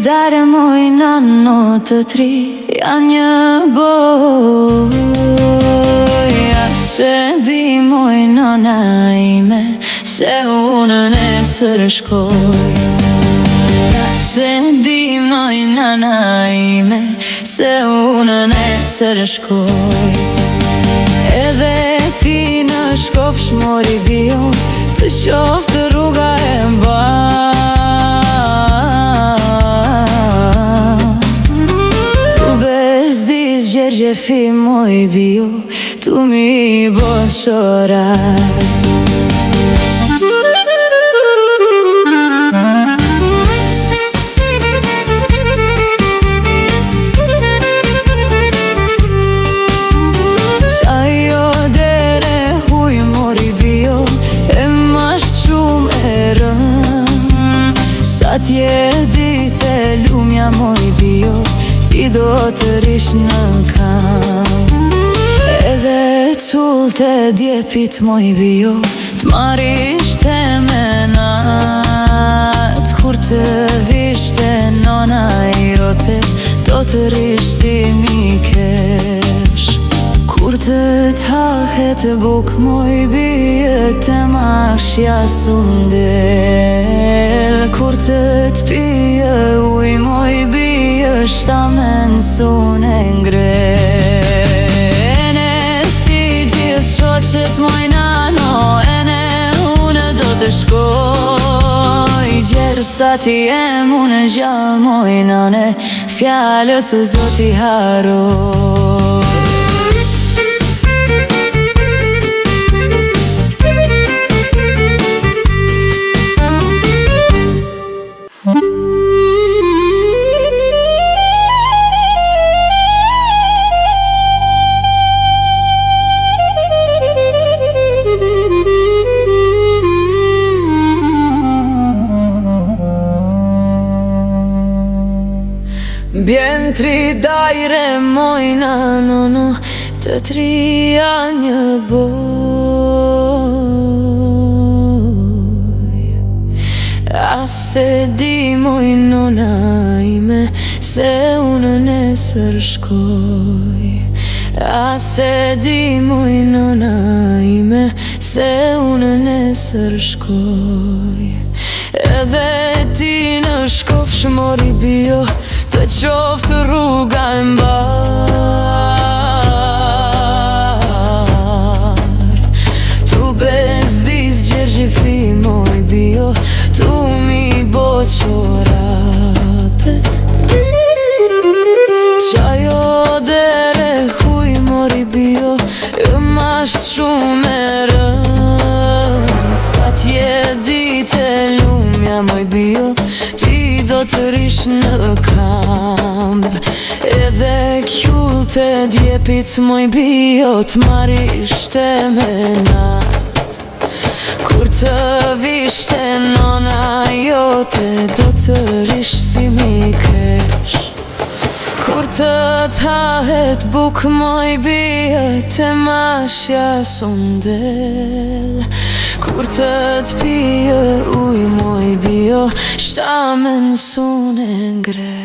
dare moj nano të tri janë një boja. Se di moj nana ime se unë nesër shkoj. Se di moj nana ime se unë nesër shkoj. Edhe ti në shkofsh mori bio, të qoftë rruga e mba. Tu bezdis gjergjefi moj bio, tu mi bo shorat. Atje dite lumja moj bio, ti do të rish në kam. Edhe cull të djepit moj bio, t'marishte me nat. Kur të vishte nona jote, do të rish si mikesh. Kur të t'hahet buk moj bie, të mashja sundel. Kur të t'pije uj moj bie, shtamen sune ngre. Ene si gjithë shoqet moj nano, ene unë do të shkoj. Gjersa ti jem unë gjallë moj nane, fjallët u zoti haroj. Bjen tri dajre moj nano, të trija një boj. A se di moj nona ime se unë nesër shkoj. A se di moj nona ime se unë nesër shkoj. Edhe ti në shkofsh mori bio, të qoftë rruga e mbar. Tu bezdis gjergjefi moj bio, tu mi bo qorapet. Qajo dere huj mori bio, masht shumë e rën. Sa t'je dite lumja moj bio, ti do të rish në kamp. Edhe kjull të djepit moj bio, t'marishte me nat. Kur të vishte nona jote, do të rish si mikesh. Kur të t'hahet buk moj bio, të mashja sundel. Kur të t'pije uj moj bio, shtamen sune ngre.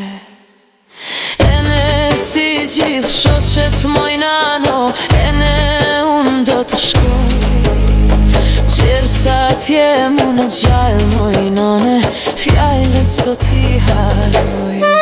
Ene si gjithë shoqet moj nano, ene unë do të shkoj. Gjersa t'jem unë gjallë moj nane, fjallët s'do t'i haroj.